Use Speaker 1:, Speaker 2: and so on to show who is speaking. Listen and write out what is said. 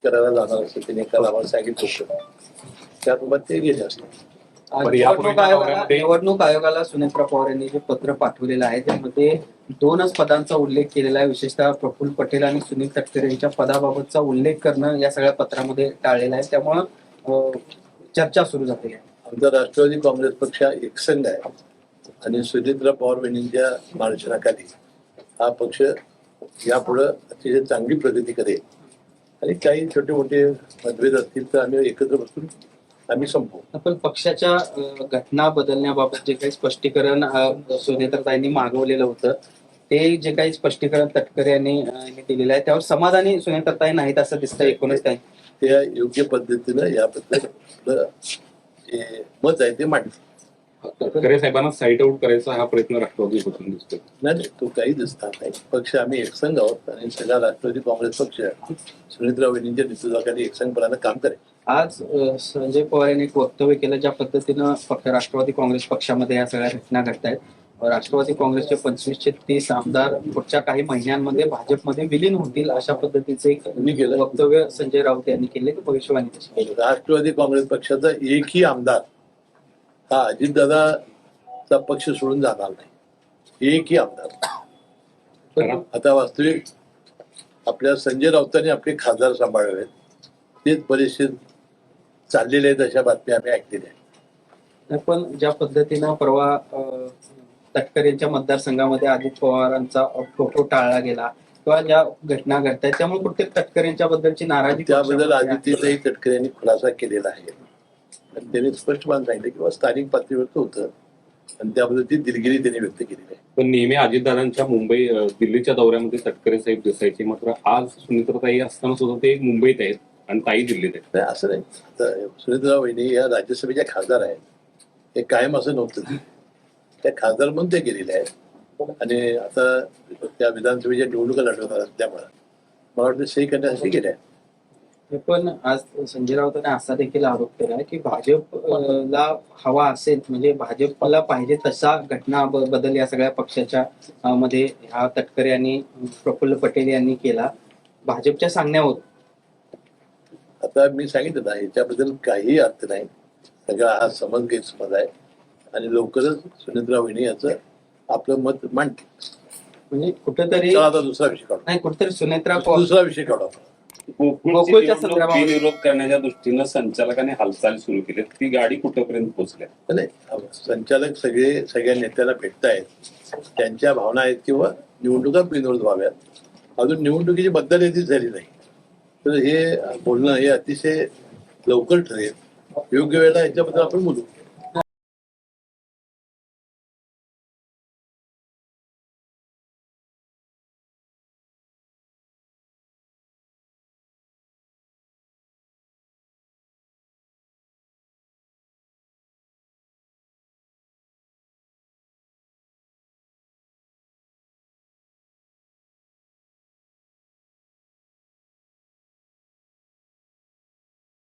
Speaker 1: करायला जाणार असं त्यांनी काल आम्हाला सांगितलं होतं. त्याबाबत ते गेले असतात.
Speaker 2: निवडणूक आयोगाला सुनेत्रा पवार यांनी जे पत्र पाठवलेलं आहे त्यामध्ये 2च पदांचा उल्लेख केलेला आहे. विशेषतः प्रफुल्ल पटेल आणि सुनील तटकरे यांच्या पदाबाबतचा उल्लेख करणं या सगळ्या पत्रामध्ये टाळलेला आहे. त्यामुळं चर्चा सुरू झाली आहे.
Speaker 1: आमचा राष्ट्रवादी काँग्रेस पक्ष एकसंघ आहे आणि सुनेत्रा पवार बहिणींच्या मार्गदर्शनाखाली हा पक्ष यापुढे अतिशय चांगली प्रगती करेल आणि काही छोटे मोठे मतभेद असतील तर आम्ही एकत्र बसून आम्ही संपवू.
Speaker 2: आपण पक्षाच्या घटना बदलण्याबाबत जे काही स्पष्टीकरण सुनेत्राताईंनी मागवलेलं होतं ते जे काही स्पष्टीकरण तटकरे यांनी दिलेलं आहे त्यावर समाधानी सुनेत्राताई नाहीत असं दिसतं एकूणच काय
Speaker 1: त्या योग्य पद्धतीनं याबद्दल मत आहे ते मांडलं.
Speaker 3: तटकरे साहेबांना साईट आउट करायचा हा प्रयत्न राष्ट्रवादीपासून दिसतो.
Speaker 1: नाही तो काही दिसणार नाही. पक्ष आम्ही एकसंघ आहोत आणि सगळा राष्ट्रवादी काँग्रेस पक्ष सुनेत्रा वहिनींच्या नेतृत्वाखाली एकसंघपणानं काम करेल.
Speaker 2: आज संजय पवार यांनी एक वक्तव्य केलं ज्या पद्धतीनं राष्ट्रवादी काँग्रेस पक्षामध्ये या सगळ्या घटना घडत आहेत. राष्ट्रवादी काँग्रेसचे 25 ते 30 आमदार पुढच्या काही महिन्यांमध्ये भाजपमध्ये विलीन होतील अशा पद्धतीचे एक वक्तव्य संजय राऊत यांनी केले. भविष्यवाणी तशी
Speaker 1: राष्ट्रवादी काँग्रेस पक्षाचा एकही आमदार हा अजितदादाचा पक्ष सोडून जाणार नाही. एकही आमदार. आता वास्तविक आपल्या संजय राऊतांनी आपले खासदार सांभाळले तेच बरेचसे चाललेले आहेत अशा बातम्या आम्ही ऐकलेल्या आहेत.
Speaker 2: पण ज्या पद्धतीनं परवा तटकरे यांच्या मतदारसंघामध्ये अजित पवारांचा फोटो टाळला गेला किंवा ज्या घटना घडतात त्यामुळे प्रत्येक तटकरे यांच्या बद्दलची नाराजी
Speaker 1: त्याबद्दल आदित्यताई तटकरे यांनी खुलासा केलेला आहे आणि त्यांनी स्पष्टपणे सांगितलं की स्थानिक पातळीवरचं होतं आणि त्याबद्दलची दिलगिरी त्यांनी व्यक्त केलेली आहे.
Speaker 3: पण नेहमी अजितदादांच्या दिल्लीच्या दौऱ्यामध्ये तटकरे साहेब दिसायचे, मात्र आज सुनेत्राताई असताना सुद्धा ते मुंबईत आहेत आणि ताई दिल्लीत आहेत.
Speaker 1: नाही असं नाही. आता सुनेत्रा वहिनी या राज्यसभेच्या खासदार आहेत. हे कायम असं नव्हतं. त्या खासदार म्हणून ते गेलेले आहेत आणि आता त्या विधानसभेच्या निवडणुका लढवणार असल्यामुळे मला वाटतं सही करण्यासाठी गेले आहेत.
Speaker 2: पण आज संजय राऊतांनी असा देखील आरोप केला की भाजपला हवा असेल म्हणजे भाजपला पाहिजे तसा घटना बदल या सगळ्या पक्षाच्या मध्ये ह्या तटकरे यांनी प्रफुल्ल पटेल यांनी केला भाजपच्या सांगण्यावर.
Speaker 1: आता मी सांगितलं ना याच्याबद्दल काही अर्थ नाही. सगळा हा समज गैरसमज आहे आणि लवकरच सुनेत्रा वहिनी याचं आपलं मत मांडतील.
Speaker 2: म्हणजे कुठेतरी
Speaker 1: आता दुसरा विषय काढू.
Speaker 2: नाही कुठेतरी सुनेत्रा
Speaker 1: दुसरा विषय काढू.
Speaker 2: गोकुळच्या संदर्भात
Speaker 4: विरोध करण्याच्या दृष्टीनं संचालकाने हालचाल सुरू केली. ती गाडी कुठपर्यंत पोहोचल्या?
Speaker 1: नाही संचालक सगळ्या नेत्याला भेटतायत. त्यांच्या भावना आहेत किंवा निवडणुका बिनविरोध व्हाव्यात. अजून निवडणुकीची बद्दल झाली नाही तर हे बोलणं हे अतिशय लवकर ठरेल. योग्य वेळेला याच्याबद्दल आपण बोलू.